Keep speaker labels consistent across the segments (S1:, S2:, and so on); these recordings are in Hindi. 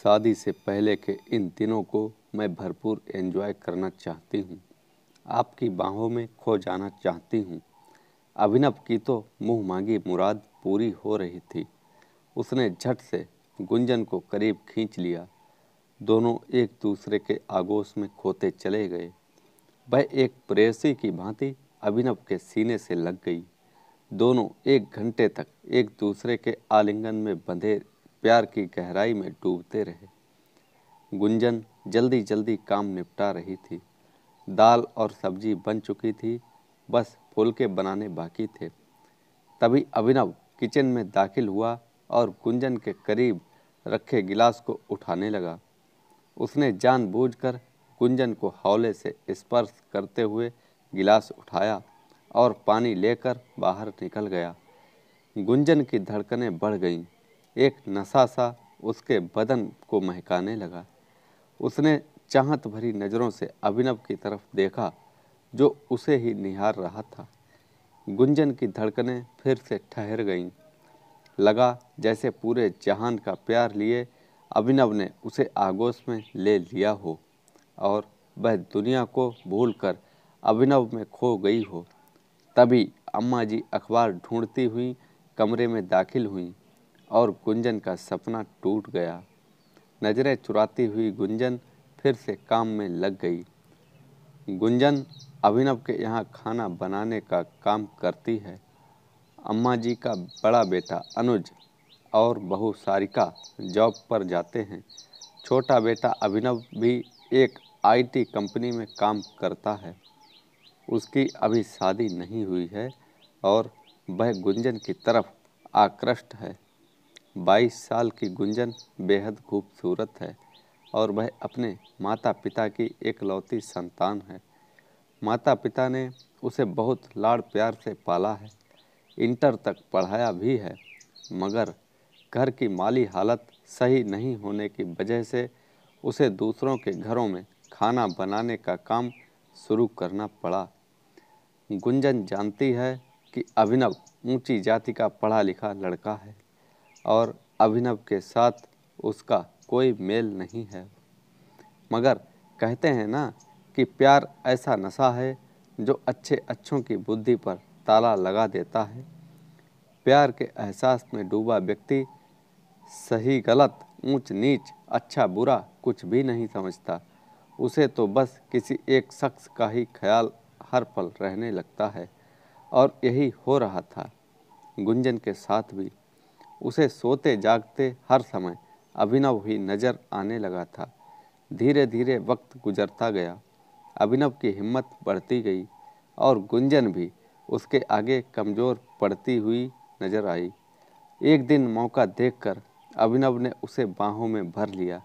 S1: शादी से पहले के इन दिनों को मैं भरपूर एंजॉय करना चाहती हूँ। आपकी बाहों में खो जाना चाहती हूँ। अभिनव की तो मुँह मांगी मुराद पूरी हो रही थी। उसने झट से गुंजन को करीब खींच लिया। दोनों एक दूसरे के आगोश में खोते चले गए। वह एक प्रेयसी की भांति अभिनव के सीने से लग गई। दोनों 1 घंटे तक एक दूसरे के आलिंगन में बंधे प्यार की गहराई में डूबते रहे। गुंजन जल्दी जल्दी काम निपटा रही थी। दाल और सब्जी बन चुकी थी, बस फुलके बनाने बाकी थे। तभी अभिनव किचन में दाखिल हुआ और गुंजन के करीब रखे गिलास को उठाने लगा। उसने जानबूझकर गुंजन को हौले से स्पर्श करते हुए गिलास उठाया और पानी लेकर बाहर निकल गया। गुंजन की धड़कनें बढ़ गईं। एक नशा सा उसके बदन को महकाने लगा। उसने चाहत भरी नज़रों से अभिनव की तरफ देखा, जो उसे ही निहार रहा था। गुंजन की धड़कनें फिर से ठहर गईं। लगा जैसे पूरे जहान का प्यार लिए अभिनव ने उसे आगोश में ले लिया हो और वह दुनिया को भूलकर अभिनव में खो गई हो। तभी अम्मा जी अखबार ढूंढती हुई कमरे में दाखिल हुईं और गुंजन का सपना टूट गया। नजरें चुराती हुई गुंजन फिर से काम में लग गई। गुंजन अभिनव के यहाँ खाना बनाने का काम करती है। अम्मा जी का बड़ा बेटा अनुज और बहू सारिका जॉब पर जाते हैं। छोटा बेटा अभिनव भी एक आईटी कंपनी में काम करता है। उसकी अभी शादी नहीं हुई है और वह गुंजन की तरफ आकृष्ट है। 22 साल की गुंजन बेहद खूबसूरत है और वह अपने माता पिता की एकलौती संतान है। माता पिता ने उसे बहुत लाड़ प्यार से पाला है, इंटर तक पढ़ाया भी है, मगर घर की माली हालत सही नहीं होने की वजह से उसे दूसरों के घरों में खाना बनाने का काम शुरू करना पड़ा। गुंजन जानती है कि अभिनव ऊंची जाति का पढ़ा लिखा लड़का है और अभिनव के साथ उसका कोई मेल नहीं है, मगर कहते हैं ना कि प्यार ऐसा नशा है जो अच्छे अच्छों की बुद्धि पर ताला लगा देता है। प्यार के एहसास में डूबा व्यक्ति सही गलत, ऊंच नीच, अच्छा बुरा कुछ भी नहीं समझता। उसे तो बस किसी एक शख्स का ही ख्याल हर पल रहने लगता है और यही हो रहा था गुंजन के साथ भी। उसे सोते जागते हर समय अभिनव ही नज़र आने लगा था। धीरे धीरे वक्त गुजरता गया। अभिनव की हिम्मत बढ़ती गई और गुंजन भी उसके आगे कमज़ोर पड़ती हुई नजर आई। एक दिन मौका देखकर अभिनव ने उसे बाहों में भर लिया।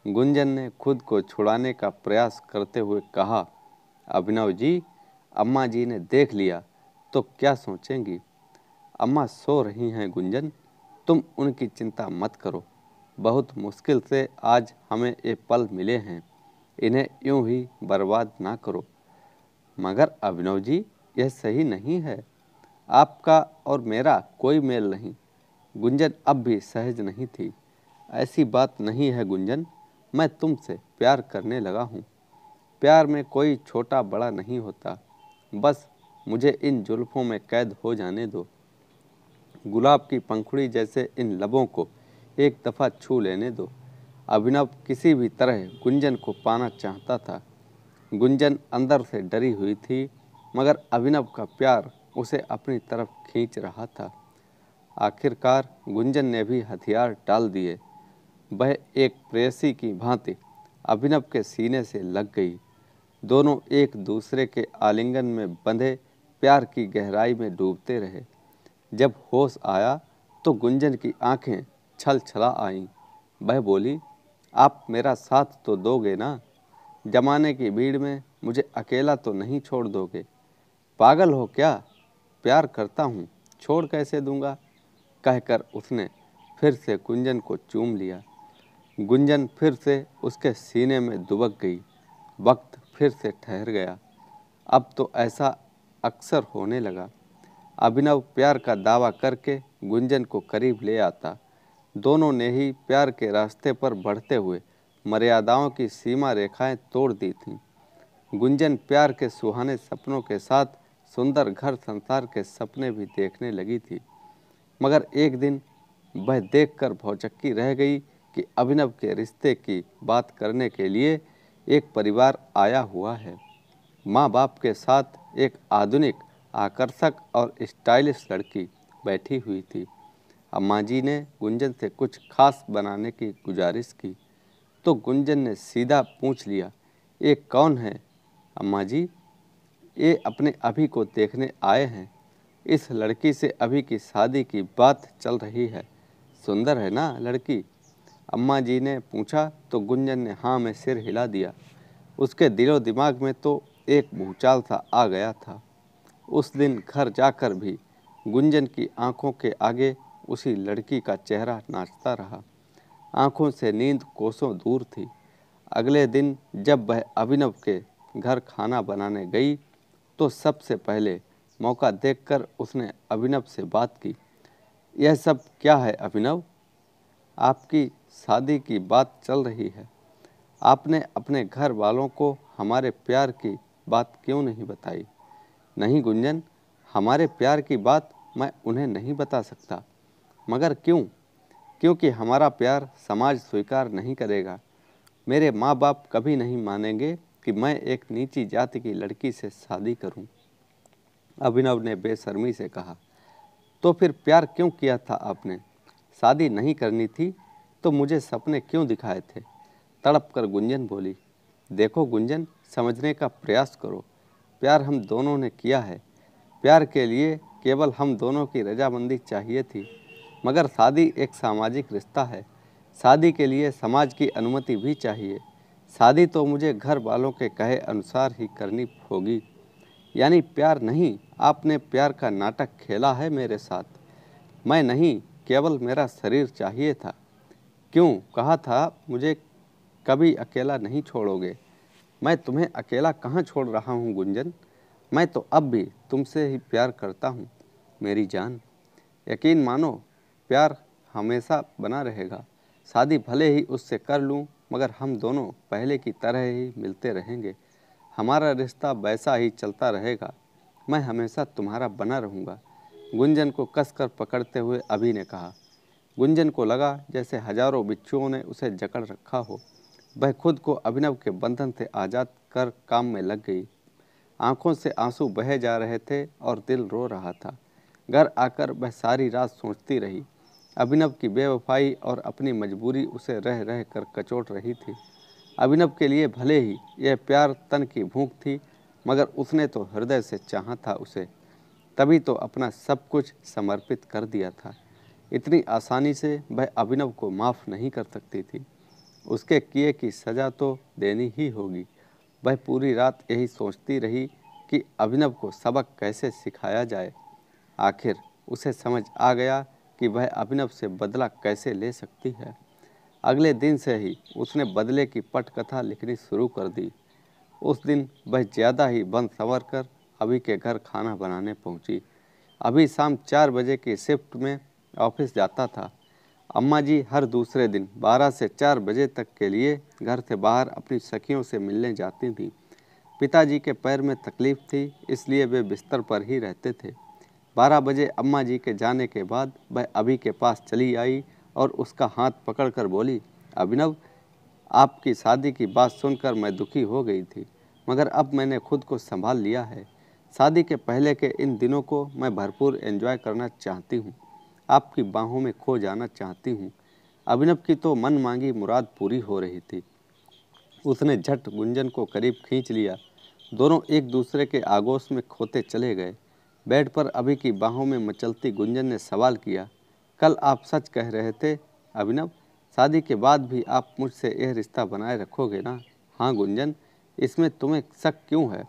S1: गुंजन ने खुद को छुड़ाने का प्रयास करते हुए कहा, अभिनव जी, अम्मा जी ने देख लिया तो क्या सोचेंगी? अम्मा सो रही हैं गुंजन, तुम उनकी चिंता मत करो। बहुत मुश्किल से आज हमें ये पल मिले हैं, इन्हें यूं ही बर्बाद ना करो। मगर अभिनव जी, यह सही नहीं है। आपका और मेरा कोई मेल नहीं। गुंजन अब भी सहज नहीं थी। ऐसी बात नहीं है गुंजन, मैं तुमसे प्यार करने लगा हूँ। प्यार में कोई छोटा बड़ा नहीं होता। बस मुझे इन जुल्फों में कैद हो जाने दो। गुलाब की पंखुड़ी जैसे इन लबों को एक दफ़ा छू लेने दो। अभिनव किसी भी तरह गुंजन को पाना चाहता था। गुंजन अंदर से डरी हुई थी, मगर अभिनव का प्यार उसे अपनी तरफ खींच रहा था। आखिरकार गुंजन ने भी हथियार डाल दिए। वह एक प्रेयसी की भांति अभिनव के सीने से लग गई। दोनों एक दूसरे के आलिंगन में बंधे प्यार की गहराई में डूबते रहे। जब होश आया तो गुंजन की आंखें छल छला आईं। वह बोली, आप मेरा साथ तो दोगे ना? जमाने की भीड़ में मुझे अकेला तो नहीं छोड़ दोगे? पागल हो क्या? प्यार करता हूँ, छोड़ कैसे दूंगा? कहकर उसने फिर से गुंजन को चूम लिया। गुंजन फिर से उसके सीने में दुबक गई। वक्त फिर से ठहर गया। अब तो ऐसा अक्सर होने लगा। अभिनव प्यार का दावा करके गुंजन को करीब ले आता। दोनों ने ही प्यार के रास्ते पर बढ़ते हुए मर्यादाओं की सीमा रेखाएं तोड़ दी थीं। गुंजन प्यार के सुहाने सपनों के साथ सुंदर घर संसार के सपने भी देखने लगी थी, मगर एक दिन वह देखकर भौचक्की रह गई कि अभिनव के रिश्ते की बात करने के लिए एक परिवार आया हुआ है। माँ बाप के साथ एक आधुनिक, आकर्षक और स्टाइलिश लड़की बैठी हुई थी। अम्मा जी ने गुंजन से कुछ खास बनाने की गुजारिश की तो गुंजन ने सीधा पूछ लिया, ये कौन है अम्मा जी? ये अपने अभी को देखने आए हैं। इस लड़की से अभी की शादी की बात चल रही है। सुंदर है ना लड़की? अम्मा जी ने पूछा तो गुंजन ने हाँ में सिर हिला दिया। उसके दिलो दिमाग में तो एक भूचाल सा आ गया था। उस दिन घर जाकर भी गुंजन की आंखों के आगे उसी लड़की का चेहरा नाचता रहा। आंखों से नींद कोसों दूर थी। अगले दिन जब वह अभिनव के घर खाना बनाने गई तो सबसे पहले मौका देखकर उसने अभिनव से बात की। यह सब क्या है अभिनव? आपकी शादी की बात चल रही है। आपने अपने घर वालों को हमारे प्यार की बात क्यों नहीं बताई? नहीं गुंजन, हमारे प्यार की बात मैं उन्हें नहीं बता सकता। मगर क्यों? क्योंकि हमारा प्यार समाज स्वीकार नहीं करेगा। मेरे माँ बाप कभी नहीं मानेंगे कि मैं एक नीची जाति की लड़की से शादी करूं। अभिनव ने बेशर्मी से कहा। तो फिर प्यार क्यों किया था आपने? शादी नहीं करनी थी तो मुझे सपने क्यों दिखाए थे? तड़प कर गुंजन बोली। देखो गुंजन, समझने का प्रयास करो। प्यार हम दोनों ने किया है। प्यार के लिए केवल हम दोनों की रजामंदी चाहिए थी। मगर शादी एक सामाजिक रिश्ता है। शादी के लिए समाज की अनुमति भी चाहिए। शादी तो मुझे घर वालों के कहे अनुसार ही करनी होगी। यानी प्यार नहीं, आपने प्यार का नाटक खेला है मेरे साथ। मैं नहीं, केवल मेरा शरीर चाहिए था। क्यों कहा था मुझे कभी अकेला नहीं छोड़ोगे? मैं तुम्हें अकेला कहाँ छोड़ रहा हूँ गुंजन। मैं तो अब भी तुमसे ही प्यार करता हूँ मेरी जान। यकीन मानो, प्यार हमेशा बना रहेगा। शादी भले ही उससे कर लूँ, मगर हम दोनों पहले की तरह ही मिलते रहेंगे। हमारा रिश्ता वैसा ही चलता रहेगा। मैं हमेशा तुम्हारा बना रहूँगा। गुंजन को कसकर पकड़ते हुए अभी ने कहा। गुंजन को लगा जैसे हजारों बिच्छुओं ने उसे जकड़ रखा हो। वह खुद को अभिनव के बंधन से आज़ाद कर काम में लग गई। आंखों से आंसू बहे जा रहे थे और दिल रो रहा था। घर आकर वह सारी रात सोचती रही। अभिनव की बेवफाई और अपनी मजबूरी उसे रह रह कर कचोट रही थी। अभिनव के लिए भले ही यह प्यार तन की भूख थी, मगर उसने तो हृदय से चाहा था उसे। तभी तो अपना सब कुछ समर्पित कर दिया था। इतनी आसानी से वह अभिनव को माफ़ नहीं कर सकती थी। उसके किए की सज़ा तो देनी ही होगी। वह पूरी रात यही सोचती रही कि अभिनव को सबक कैसे सिखाया जाए। आखिर उसे समझ आ गया कि वह अभिनव से बदला कैसे ले सकती है। अगले दिन से ही उसने बदले की पटकथा लिखनी शुरू कर दी। उस दिन वह ज़्यादा ही बन संवर कर अभी के घर खाना बनाने पहुंची। अभी शाम 4 बजे की शिफ्ट में ऑफिस जाता था। अम्मा जी हर दूसरे दिन 12 से 4 बजे तक के लिए घर से बाहर अपनी सखियों से मिलने जाती थीं। पिताजी के पैर में तकलीफ थी, इसलिए वे बिस्तर पर ही रहते थे। 12 बजे अम्मा जी के जाने के बाद वह अभी के पास चली आई और उसका हाथ पकड़कर बोली, अभिनव, आपकी शादी की बात सुनकर मैं दुखी हो गई थी, मगर अब मैंने खुद को संभाल लिया है। शादी के पहले के इन दिनों को मैं भरपूर एंजॉय करना चाहती हूँ। आपकी बाहों में खो जाना चाहती हूँ। अभिनव की तो मन मांगी मुराद पूरी हो रही थी। उसने झट गुंजन को करीब खींच लिया। दोनों एक दूसरे के आगोश में खोते चले गए। बेड पर अभी की बाहों में मचलती गुंजन ने सवाल किया, कल आप सच कह रहे थे अभिनव? शादी के बाद भी आप मुझसे यह रिश्ता बनाए रखोगे ना? हाँ गुंजन, इसमें तुम्हें शक क्यों है?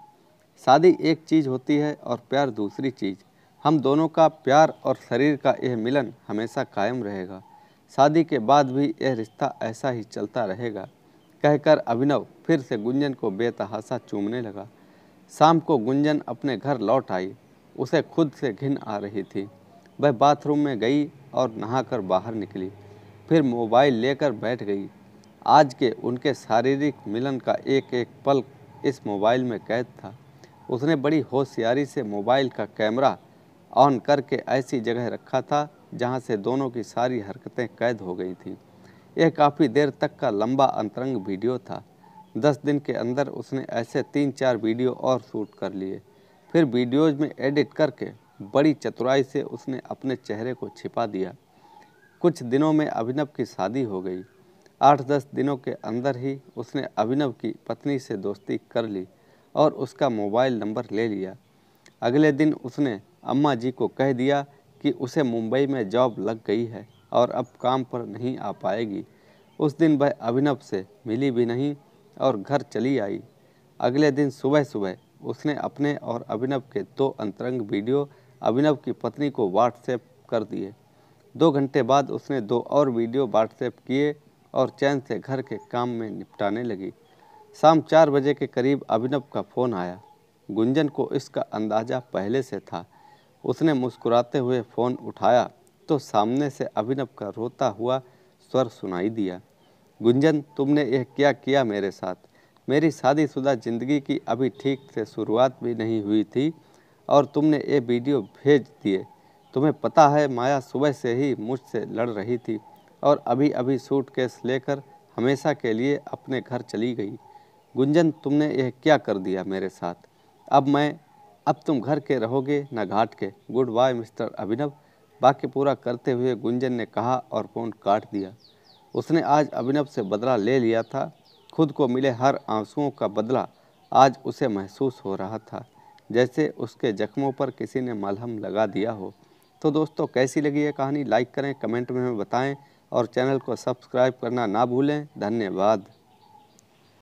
S1: शादी एक चीज़ होती है और प्यार दूसरी चीज़। हम दोनों का प्यार और शरीर का यह मिलन हमेशा कायम रहेगा। शादी के बाद भी यह रिश्ता ऐसा ही चलता रहेगा, कहकर अभिनव फिर से गुंजन को बेतहाशा चूमने लगा। शाम को गुंजन अपने घर लौट आई। उसे खुद से घिन आ रही थी। वह बाथरूम में गई और नहाकर बाहर निकली। फिर मोबाइल लेकर बैठ गई। आज के उनके शारीरिक मिलन का एक एक पल इस मोबाइल में कैद था। उसने बड़ी होशियारी से मोबाइल का कैमरा ऑन करके ऐसी जगह रखा था जहां से दोनों की सारी हरकतें कैद हो गई थीं। यह काफ़ी देर तक का लंबा अंतरंग वीडियो था। 10 दिन के अंदर उसने ऐसे 3-4 वीडियो और शूट कर लिए। फिर वीडियोज में एडिट करके बड़ी चतुराई से उसने अपने चेहरे को छिपा दिया। कुछ दिनों में अभिनव की शादी हो गई। 8-10 दिनों के अंदर ही उसने अभिनव की पत्नी से दोस्ती कर ली और उसका मोबाइल नंबर ले लिया। अगले दिन उसने अम्मा जी को कह दिया कि उसे मुंबई में जॉब लग गई है और अब काम पर नहीं आ पाएगी। उस दिन वह अभिनव से मिली भी नहीं और घर चली आई। अगले दिन सुबह सुबह उसने अपने और अभिनव के 2 अंतरंग वीडियो अभिनव की पत्नी को व्हाट्सएप कर दिए। 2 घंटे बाद उसने 2 और वीडियो व्हाट्सएप किए और चैन से घर के काम में निपटाने लगी। शाम 4 बजे के करीब अभिनव का फ़ोन आया। गुंजन को इसका अंदाज़ा पहले से था। उसने मुस्कुराते हुए फ़ोन उठाया तो सामने से अभिनव का रोता हुआ स्वर सुनाई दिया। गुंजन, तुमने यह क्या किया मेरे साथ? मेरी शादीशुदा ज़िंदगी की अभी ठीक से शुरुआत भी नहीं हुई थी और तुमने ये वीडियो भेज दिए। तुम्हें पता है माया सुबह से ही मुझसे लड़ रही थी और अभी अभी सूटकेस लेकर हमेशा के लिए अपने घर चली गई। गुंजन, तुमने यह क्या कर दिया मेरे साथ? अब तुम घर के रहोगे न घाट के। गुड बाय मिस्टर अभिनव। वाक्य पूरा करते हुए गुंजन ने कहा और फ़ोन काट दिया। उसने आज अभिनव से बदला ले लिया था। खुद को मिले हर आंसुओं का बदला आज उसे महसूस हो रहा था, जैसे उसके जख्मों पर किसी ने मलहम लगा दिया हो। तो दोस्तों, कैसी लगी ये कहानी? लाइक करें, कमेंट में हमें बताएं और चैनल को सब्सक्राइब करना ना भूलें। धन्यवाद।